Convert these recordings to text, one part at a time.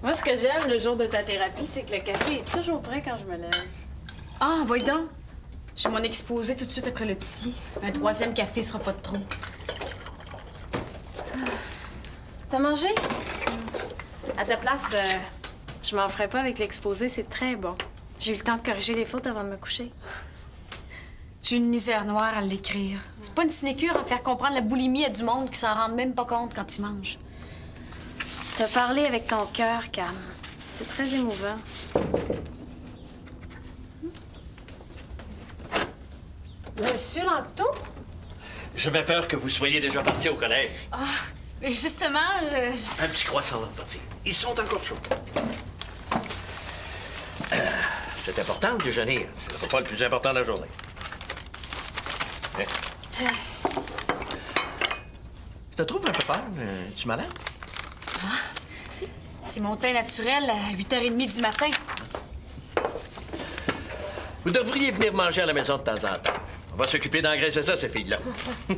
Moi, ce que j'aime le jour de ta thérapie, c'est que le café est toujours prêt quand je me lève. Ah, voyons donc. J'ai mon exposé tout de suite après le psy. Un troisième café sera pas de trop. T'as mangé? À ta place, je m'en ferais pas avec l'exposé, c'est très bon. J'ai eu le temps de corriger les fautes avant de me coucher. J'ai une misère noire à l'écrire. C'est pas une sinécure à faire comprendre la boulimie à du monde qui s'en rendent même pas compte quand ils mangent. T'as parlé avec ton cœur, Cam. C'est très émouvant. Monsieur Lanto? J'avais peur que vous soyez déjà parti au collège. Ah, mais justement, Un petit croissant avant de partir. Ils sont encore chauds. C'est important de déjeuner. C'est le repas le plus important de la journée. Hein? Je te trouve un peu pâle. Es-tu malade? c'est mon teint naturel à 8h30 du matin. Vous devriez venir manger à la maison de temps en temps. On va s'occuper d'engraisser ça, ces filles-là. Je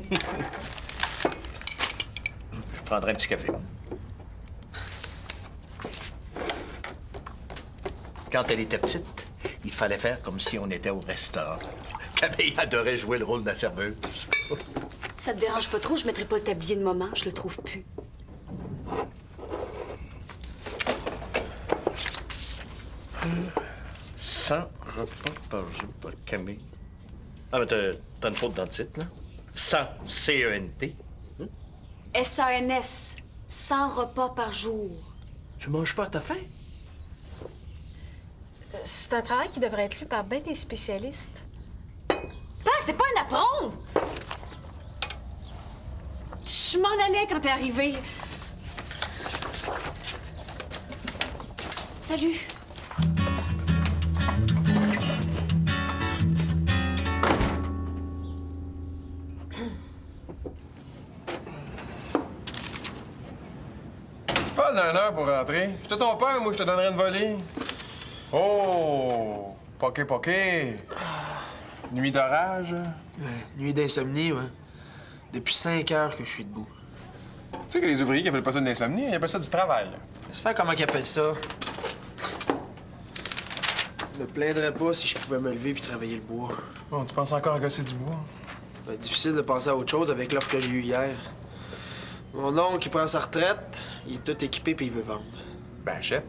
prendrai un petit café. Quand elle était petite, il fallait faire comme si on était au restaurant. Camille adorait jouer le rôle de la serveuse. Ça te dérange pas trop, je mettrai pas le tablier de maman, je le trouve plus. Sans repas par jour par Camille. Ah, mais t'as une faute dans le titre, là. Sans C-E-N-T. S-A-N-S, 100 repas par jour. Tu manges pas à ta faim? C'est un travail qui devrait être lu par bien des spécialistes. Pas, c'est pas un apron! Je m'en allais quand t'es arrivé. Salut. Tu parles d'une heure pour rentrer. J'étais ton père, moi, je te donnerais une volée. Oh! Poké, poké. Nuit d'orage. Ouais, nuit d'insomnie, ouais. Depuis 5 heures que je suis debout. Tu sais que les ouvriers qui appellent pas ça de l'insomnie, ils appellent ça du travail. Ça fait comment qu'ils appellent ça? Je me plaindrais pas si je pouvais me lever puis travailler le bois. Bon, tu penses encore à gosser du bois? Ben, difficile de penser à autre chose avec l'offre que j'ai eue hier. Mon oncle, il prend sa retraite, il est tout équipé puis il veut vendre. Ben, chef.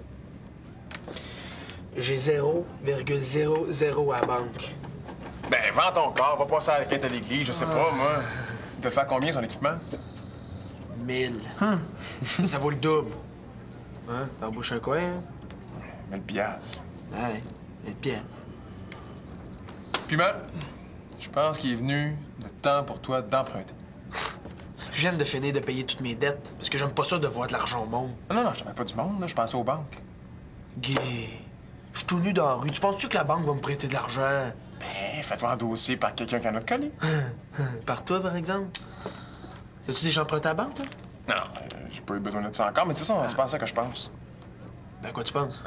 J'ai 0,00 à la banque. Ben, vends ton corps, va passer à la quête à l'église, je sais pas, moi. Il te le fait combien, son équipement? 1000. Ça vaut le double. Hein? T'embauches un coin, hein? 1000 piastres. Ouais, 1000 pièces. Puis, man, je pense qu'il est venu le temps pour toi d'emprunter. Je viens de finir de payer toutes mes dettes parce que j'aime pas ça de voir de l'argent au monde. Non, je te mets pas du monde, là, je pensais aux banques. Gay, je suis tout nu dans la rue. Tu penses-tu que la banque va me prêter de l'argent? Ben, fais-toi endosser par quelqu'un qui en a de collé. Par toi, par exemple? As-tu déjà emprunté à la banque, toi? Non, j'ai pas eu besoin de ça encore, mais de toute façon, c'est pas à ça que je pense. Ben, à quoi tu penses?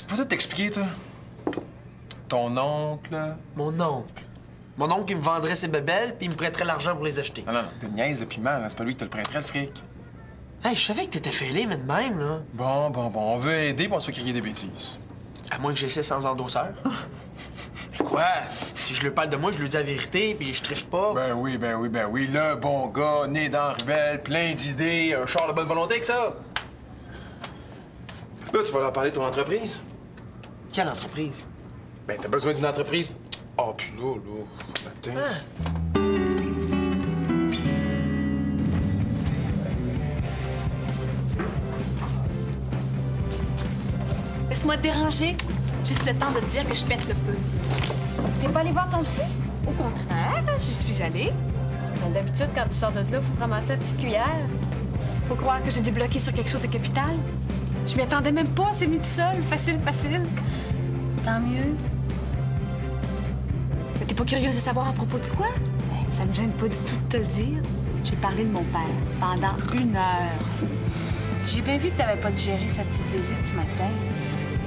Faut tout t'expliquer, toi. Ton oncle... Mon oncle. Mon oncle, il me vendrait ses bébelles puis il me prêterait l'argent pour les acheter. Non, t'es une niaise de piment, là. C'est pas lui qui te le prêterait, le fric. Hey, je savais que t'étais fêlé, mais de même, là. Bon, on veut aider, puis on se fait crier des bêtises. À moins que j'essaie sans endosseur. Mais quoi? Si je lui parle de moi, je lui dis la vérité puis je triche pas. Ben oui. Le bon gars, né dans la ruelle, plein d'idées, un char de bonne volonté que ça. Là, tu vas leur parler de ton entreprise? Quelle entreprise? Ben, t'as besoin d'une entreprise. Oh, puis là, attends. Laisse-moi te déranger. Juste le temps de te dire que je pète le feu. T'es pas allé voir ton psy? Au contraire, j'y suis allée. Ben, d'habitude, quand tu sors de là, faut te ramasser la petite cuillère. Faut croire que j'ai débloqué sur quelque chose de capital. Je m'y attendais même pas, c'est venu tout seul. Facile. Tant mieux. Mais t'es pas curieuse de savoir à propos de quoi? Ça me gêne pas du tout de te le dire. J'ai parlé de mon père pendant 1 heure. J'ai bien vu que t'avais pas digéré sa petite visite ce matin.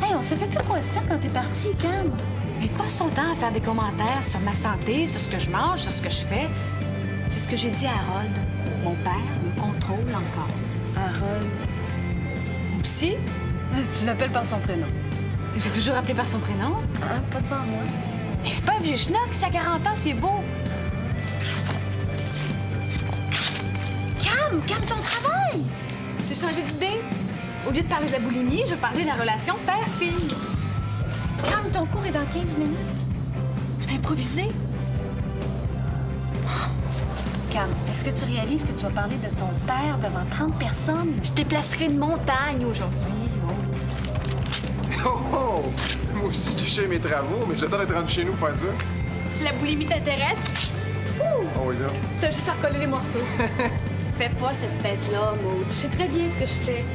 Hey, on s'est fait plus question quand t'es parti, Cam. Mais passe son temps à faire des commentaires sur ma santé, sur ce que je mange, sur ce que je fais. C'est ce que j'ai dit à Harold. Mon père me contrôle encore. Harold. psy? Tu l'appelles par son prénom. J'ai toujours appelé par son prénom. Ah, pas devant moi. Mais c'est pas un vieux schnock, si à 40 ans, c'est beau. Calme ton travail! J'ai changé d'idée. Au lieu de parler de la boulimie, je vais parler de la relation père-fille. Calme, ton cours est dans 15 minutes. Je vais improviser. Cam, est-ce que tu réalises que tu vas parler de ton père devant 30 personnes? Je déplacerai une montagne aujourd'hui. Oh, oh! Moi aussi, je touchais mes travaux, mais j'attends d'être rendu chez nous pour faire ça. Si la boulimie t'intéresse, Oh oui, là. t'as juste à recoller les morceaux. Fais pas cette tête-là, Maud. Je sais très bien ce que je fais.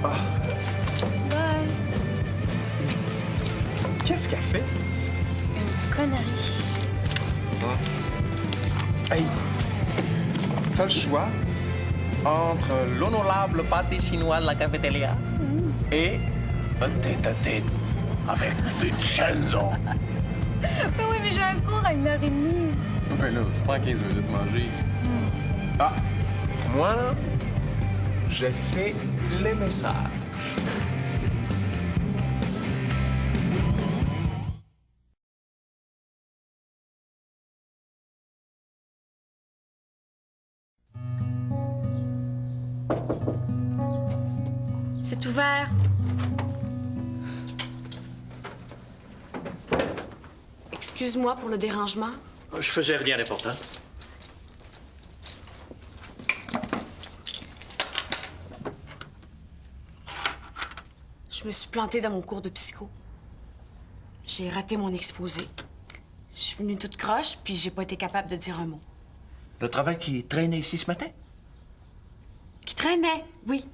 Bye. Qu'est-ce qu'elle fait? Une connerie. Hey! T'as le choix entre l'honorable pâté chinois de la cafétéria et un tête-à-tête avec Vincenzo. Oui, mais j'ai un cours à 1h30. Ben là, ça prend 15 minutes de manger. Ah! Moi, là, j'ai fait les messages. C'est ouvert. Excuse-moi pour le dérangement. Je faisais rien d'important. Je me suis plantée dans mon cours de psycho. J'ai raté mon exposé. Je suis venue toute croche, puis j'ai pas été capable de dire un mot. Le travail qui traînait ici ce matin? Qui traînait, oui.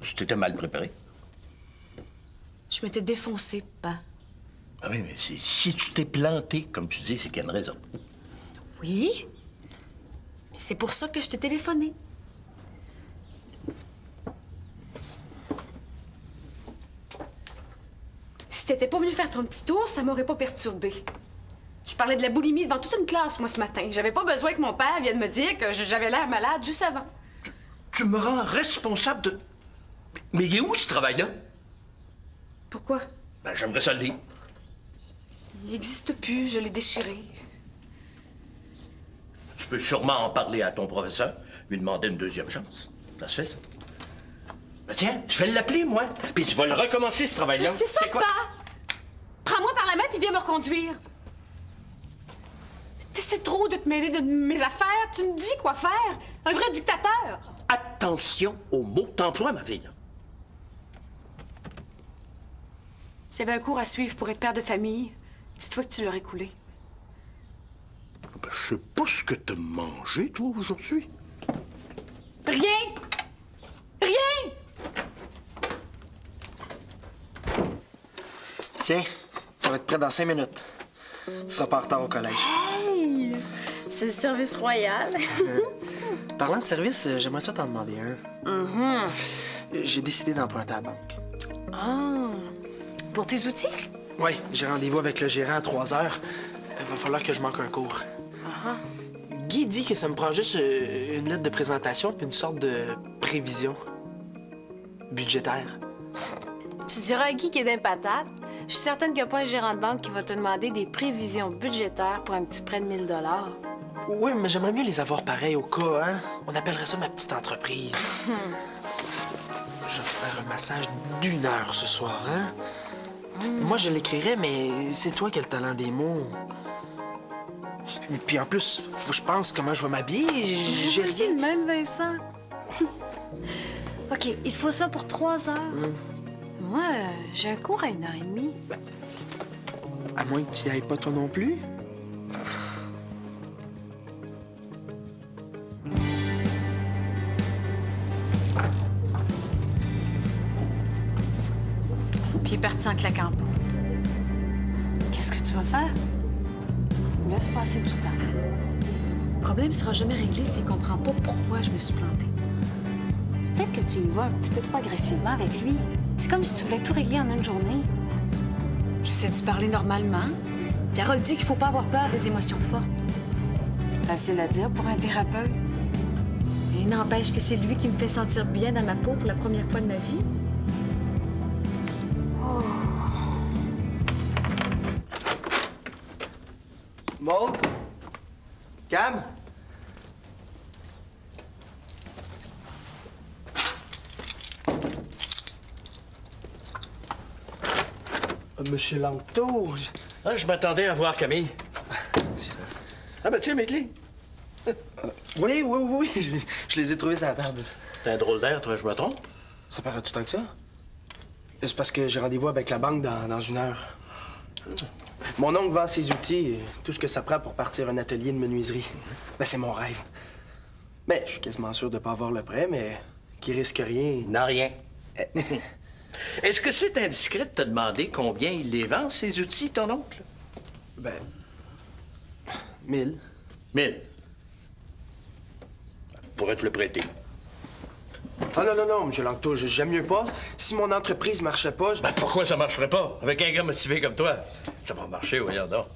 Tu t'étais mal préparé. Je m'étais défoncée, ben. Ah oui, mais si tu t'es planté, comme tu dis, c'est qu'il y a une raison. Oui. Puis c'est pour ça que je t'ai téléphoné. Si t'étais pas venu faire ton petit tour, ça m'aurait pas perturbée. Je parlais de la boulimie devant toute une classe, moi, ce matin. J'avais pas besoin que mon père vienne me dire que j'avais l'air malade juste avant. Tu me rends responsable de... Mais il est où ce travail-là? Pourquoi? Ben, j'aimerais ça le lire. Il n'existe plus, je l'ai déchiré. Tu peux sûrement en parler à ton professeur, lui demander une deuxième chance. Ça se fait, ça. Ben tiens, je vais l'appeler, moi. Puis tu vas le recommencer, ce travail-là. C'est ça, quoi? pas! Prends-moi par la main puis viens me reconduire. T'essaies trop de te mêler de mes affaires. Tu me dis quoi faire. Un vrai dictateur. Attention aux mots que t'emploies, ma fille. S'il y avait un cours à suivre pour être père de famille, dis-toi que tu l'aurais coulé. Ben, je sais pas ce que t'as mangé, toi, aujourd'hui. Rien! Rien! Tiens, ça va être prêt dans 5 minutes. Tu seras pas en retard au collège. Hey! C'est le service royal. Parlant de service, j'aimerais ça t'en demander un. J'ai décidé d'emprunter à la banque. Ah! Pour tes outils? Oui, j'ai rendez-vous avec le gérant à 3 heures. Il va falloir que je manque un cours. Guy dit que ça me prend juste une lettre de présentation puis une sorte de prévision budgétaire. Tu diras à Guy qu'il est d'un patate. Je suis certaine qu'il n'y a pas un gérant de banque qui va te demander des prévisions budgétaires pour un petit prêt de 1000 $. Oui, mais j'aimerais mieux les avoir pareils au cas, hein? On appellerait ça ma petite entreprise. Je vais te faire un massage d'1 heure ce soir, hein? Moi, je l'écrirais, mais c'est toi qui as le talent des mots. Et puis en plus, faut que je pense comment je vais m'habiller. J'ai C'est rien. le même, Vincent. OK, il te faut ça pour 3 heures. Moi, j'ai un cours à 1h30. À moins que tu n'y ailles pas toi non plus. Puis il est parti en claquant la porte. Qu'est-ce que tu vas faire? Laisse passer du temps. Le problème sera jamais réglé s'il comprend pas pourquoi je me suis plantée. Peut-être que tu y vas un petit peu trop agressivement avec lui. C'est comme si tu voulais tout régler en une journée. J'essaie de se parler normalement. Puis Harold dit qu'il faut pas avoir peur des émotions fortes. Facile à dire pour un thérapeute. Et N'empêche que c'est lui qui me fait sentir bien dans ma peau pour la première fois de ma vie. Maud? Cam? Monsieur Langto, Ah, je m'attendais à voir Camille. Ah, ben tiens, mes clés. oui, je les ai trouvés sur la table. T'as un drôle d'air, toi, je me trompe? Ça paraît tout le temps que ça? C'est parce que j'ai rendez-vous avec la banque dans 1 heure. Mon oncle vend ses outils et tout ce que ça prend pour partir un atelier de menuiserie. Ben, c'est mon rêve. Ben, je suis quasiment sûr de pas avoir le prêt, mais qui risque rien. Non, rien. Est-ce que c'est indiscret de te demander combien il les vend, ces outils, ton oncle? Ben, 1000. 1000. Pourrais te le prêter. Ah non, monsieur Langto, j'aime mieux pas. Si mon entreprise marchait pas, Ben pourquoi ça marcherait pas? Avec un gars motivé comme toi, ça va marcher, voyons donc.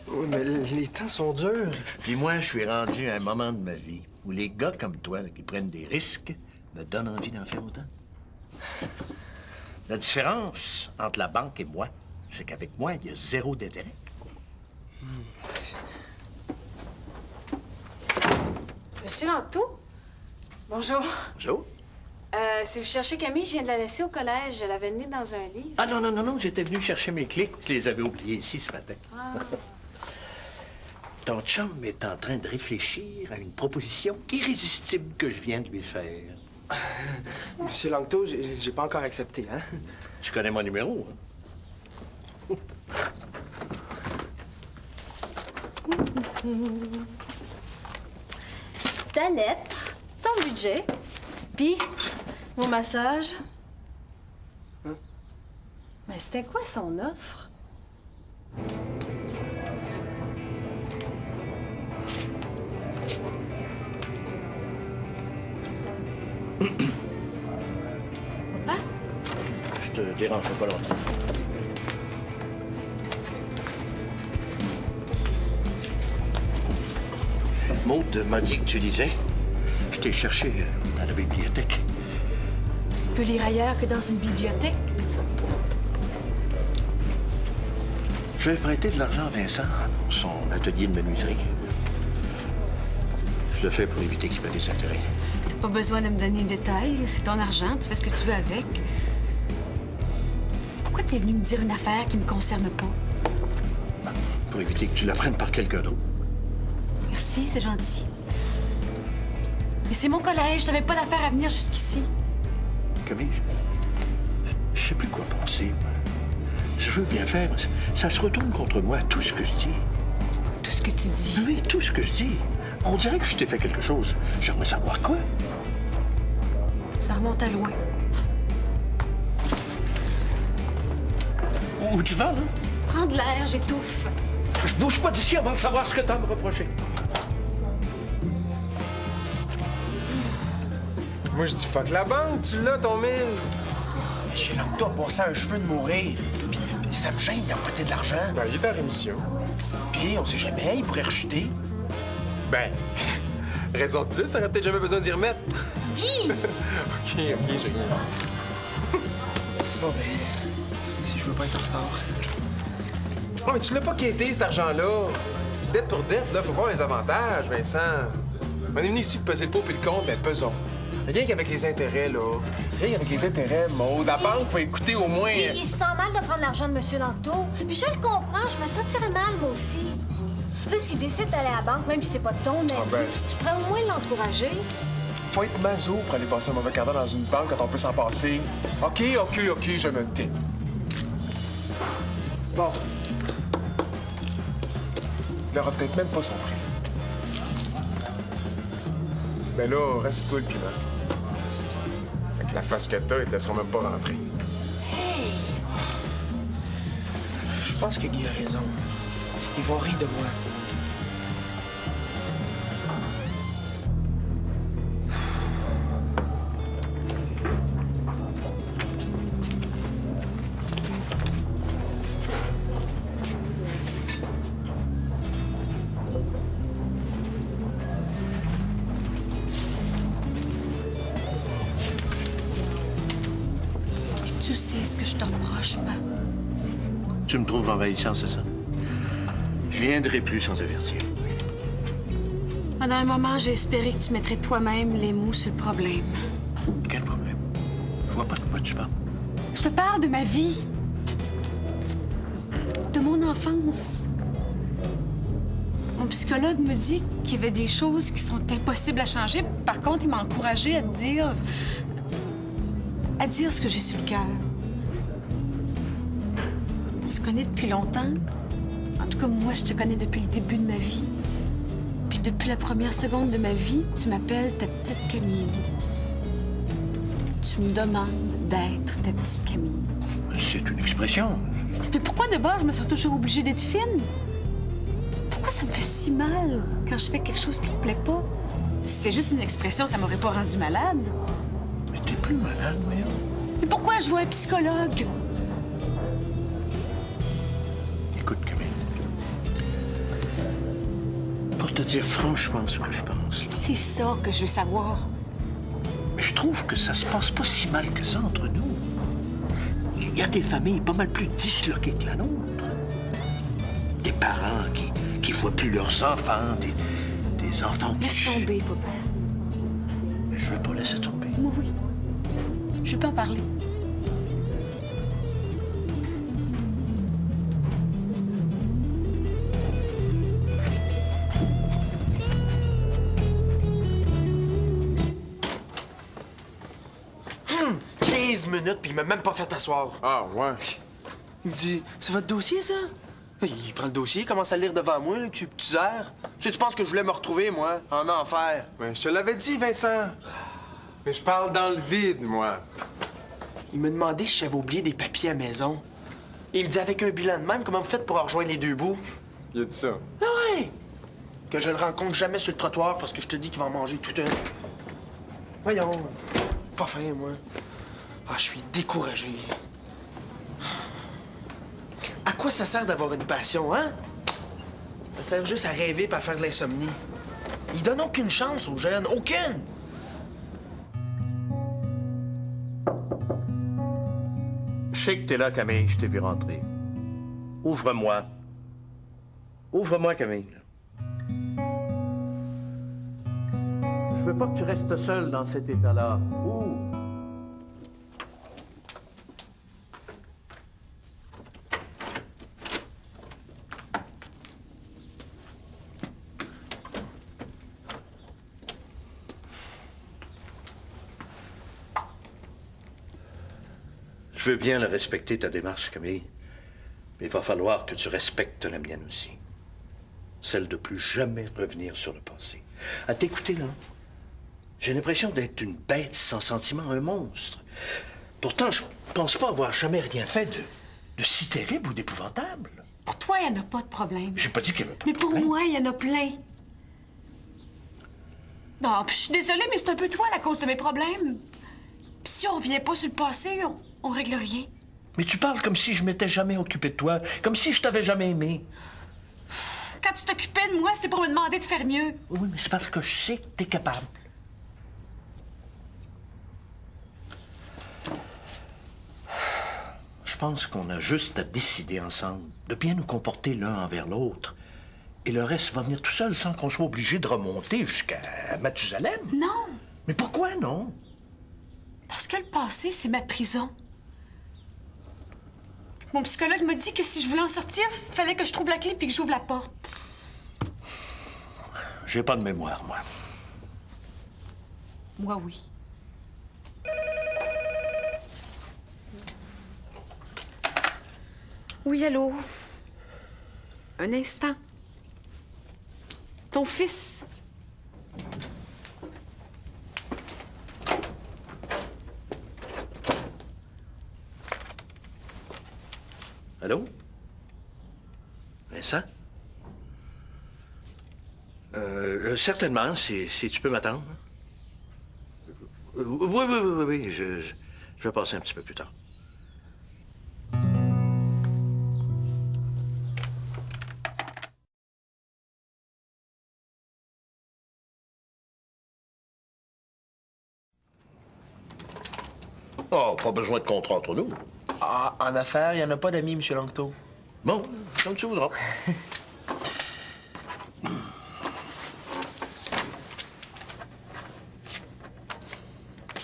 Oui, mais les temps sont durs. Puis moi, je suis rendu à un moment de ma vie où les gars comme toi, là, qui prennent des risques, me donnent envie d'en faire autant. La différence entre la banque et moi, c'est qu'avec moi, il y a 0 d'intérêt. Monsieur Langto? Bonjour. Bonjour. Si vous cherchez Camille, je viens de la laisser au collège. Elle avait venu dans un livre. Ah non, j'étais venu chercher mes clés. Je les avais oubliées ici ce matin. Ton chum est en train de réfléchir à une proposition irrésistible que je viens de lui faire. Monsieur Langto, j'ai pas encore accepté, hein? Tu connais mon numéro, hein? Ta lettre, ton budget, puis mon massage. Hein? Mais c'était quoi son offre? Papa? Je te dérangerai pas longtemps. Maud m'a dit que tu lisais. Je t'ai cherché dans la bibliothèque. On peut lire ailleurs que dans une bibliothèque. Je vais prêter de l'argent à Vincent pour son atelier de menuiserie. Je le fais pour éviter qu'il paie des intérêts. T'as pas besoin de me donner des détails. C'est ton argent, tu fais ce que tu veux avec. Pourquoi t'es venu me dire une affaire qui me concerne pas? Pour éviter que tu la prennes par quelqu'un d'autre. Merci, c'est gentil. Mais c'est mon collège, t'avais pas d'affaire à venir jusqu'ici. Camille, je sais plus quoi penser. Moi. Je veux bien faire, mais ça se retourne contre moi, tout ce que je dis. Tout ce que tu dis. Oui, tout ce que je dis. On dirait que je t'ai fait quelque chose. J'aimerais savoir quoi. Ça remonte à loin. Où tu vas, là? Prends de l'air, j'étouffe. Je bouge pas d'ici avant de savoir ce que t'as à me reprocher. Moi, je dis fuck la banque, tu l'as, ton 1000. Monsieur Langto a passé un cheveu de mourir. Puis ça me gêne d'emprunter de l'argent. Ben, il est en rémission. Puis on sait jamais, il pourrait rechuter. Ben, raison de plus, t'aurais peut-être jamais besoin d'y remettre. Guy! OK, j'ai rien dit. Bon, ben, si je veux pas être en retard. Oh, mais tu l'as pas quitté, cet argent-là. Dette pour dette, là, faut voir les avantages, Vincent. On est venu ici pour peser le pot puis le compte, ben pesons. Rien qu'avec les intérêts, là. Rien qu'avec les intérêts, Maud. La banque va écouter au moins... Il se sent mal de prendre l'argent de M. Langto. Puis je le comprends, je me sentirais mal, moi aussi. Là, s'il décide d'aller à la banque, même si c'est pas de ton avis, ben. tu pourrais au moins l'encourager. Faut être maso pour aller passer un mauvais quart d'heure dans une banque quand on peut s'en passer. OK, je me tais. Bon, Il aura peut-être même pas son prix. Ben là, reste-toi le piment. Avec la face que t'as, ils te laisseront même pas rentrer. je pense que Guy a raison. Ils vont rire de moi. Tu sais ce que je te reproche, pas? Tu me trouves envahissant, c'est ça? Je viendrai plus sans t'avertir. Pendant un moment, j'ai espéré que tu mettrais toi-même les mots sur le problème. Quel problème? Je vois pas de quoi tu parles. Je te parle de ma vie. De mon enfance. Mon psychologue me dit qu'il y avait des choses qui sont impossibles à changer. Par contre, il m'a encouragée à te dire... à dire ce que j'ai sur le cœur. On se connaît depuis longtemps. En tout cas, moi, je te connais depuis le début de ma vie. Puis depuis la première seconde de ma vie, tu m'appelles ta petite Camille. Tu me demandes d'être ta petite Camille. C'est une expression. Puis pourquoi de bord je me sens toujours obligée d'être fine? Pourquoi ça me fait si mal quand je fais quelque chose qui te plaît pas? Si c'était juste une expression, ça m'aurait pas rendu malade. Mais t'es plus malade, voyons. Mais pourquoi je vois un psychologue? Écoute, Camille. Pour te dire franchement ce que je pense, C'est ça que je veux savoir. je trouve que ça se passe pas si mal que ça entre nous. Il y a des familles pas mal plus disloquées que la nôtre. Des parents qui voient plus leurs enfants, des enfants qui... Laisse tomber, papa. Je veux pas laisser tomber. Moi, oui. Je peux en parler. Hum, 15 minutes, puis il m'a même pas fait asseoir. Ah, ouais. Il me dit, c'est votre dossier, ça? Il prend le dossier, il commence à le lire devant moi, là, tu zères. Tu penses que je voulais me retrouver, moi, en enfer? Ouais, je te l'avais dit, Vincent. Mais je parle dans le vide, moi. Il me demandait si j'avais oublié des papiers à la maison. Il me dit, avec un bilan de même, comment vous faites pour rejoindre les deux bouts? Il a dit ça. Ah ouais! Que je le rencontre jamais sur le trottoir parce que je te dis qu'il va en manger tout un. Voyons, pas fin, moi. Ah, je suis découragé. À quoi ça sert d'avoir une passion, hein? Ça sert juste à rêver et à faire de l'insomnie. Ils donnent aucune chance aux jeunes, aucune! Je sais que t'es là, Camille, je t'ai vu rentrer. Ouvre-moi. Ouvre-moi, Camille. Je veux pas que tu restes seul dans cet état-là. Ouvre. Je veux bien le respecter, ta démarche, Camille. Mais il va falloir que tu respectes la mienne aussi. Celle de plus jamais revenir sur le passé. À t'écouter, là, j'ai l'impression d'être une bête sans sentiment, un monstre. Pourtant, je pense pas avoir jamais rien fait de si terrible ou d'épouvantable. Pour toi, il n'y en a pas de problème. J'ai pas dit qu'il y avait pas Mais de pour problème. moi, il y en a plein. Bon, puis je suis désolée, mais c'est un peu toi la cause de mes problèmes. Puis si on revient pas sur le passé, on règle rien. Mais tu parles comme si je m'étais jamais occupé de toi, comme si je t'avais jamais aimé. Quand tu t'occupais de moi, c'est pour me demander de faire mieux. Oui, mais c'est parce que je sais que t'es capable. Je pense qu'on a juste à décider ensemble de bien nous comporter l'un envers l'autre. Et le reste va venir tout seul sans qu'on soit obligé de remonter jusqu'à Mathusalem. Non, Mais pourquoi non? parce que le passé, c'est ma prison. Mon psychologue me dit que si je voulais en sortir, fallait que je trouve la clé puis que j'ouvre la porte. J'ai pas de mémoire, moi. Moi, oui. Oui, allô? Un instant. Ton fils. Allô? Vincent? Certainement, si tu peux m'attendre. Oui, je vais passer un petit peu plus tard. Oh, pas besoin de contrat entre nous. Ah, en affaires, il n'y en a pas d'amis, M. Langto. Bon, comme tu voudras.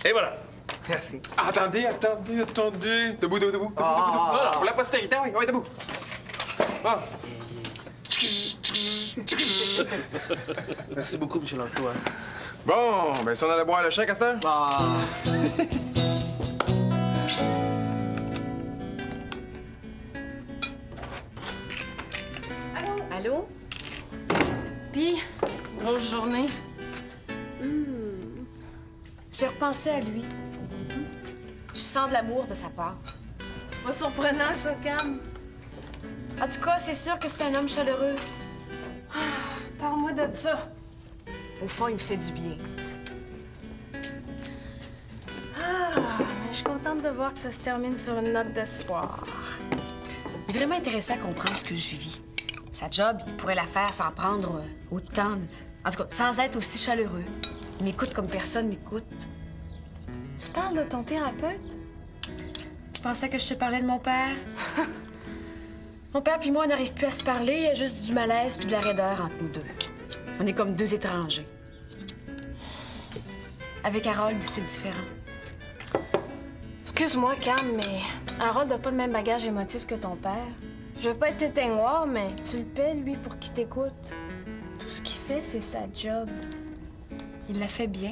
Et voilà. Merci. Attendez. Debout. Debout. Non, pour la postérité, oui. Oui, debout. Ah. Merci beaucoup, M. Langto. Hein. Bon, ben si on allait boire le chien, Castor? Ah. Allô? Puis, grosse journée. J'ai repensé à lui. Je sens de l'amour de sa part. C'est pas surprenant, ça, Cam. En tout cas, c'est sûr que c'est un homme chaleureux. Parle-moi de ça. Au fond, il me fait du bien. Je suis contente de voir que ça se termine sur une note d'espoir. Il est vraiment intéressé à comprendre ce que je vis. Sa job, il pourrait la faire sans prendre autant... En tout cas, sans être aussi chaleureux. Il m'écoute comme personne m'écoute. Tu parles de ton thérapeute? Tu pensais que je te parlais de mon père? Mon père puis moi, on n'arrive plus à se parler. Il y a juste du malaise puis de la raideur entre nous deux. On est comme deux étrangers. Avec Harold, c'est différent. Excuse-moi, Cam, mais Harold n'a pas le même bagage émotif que ton père. Je veux pas être éteignoir, mais tu le paies, lui, pour qu'il t'écoute. Tout ce qu'il fait, c'est sa job. Il l'a fait bien.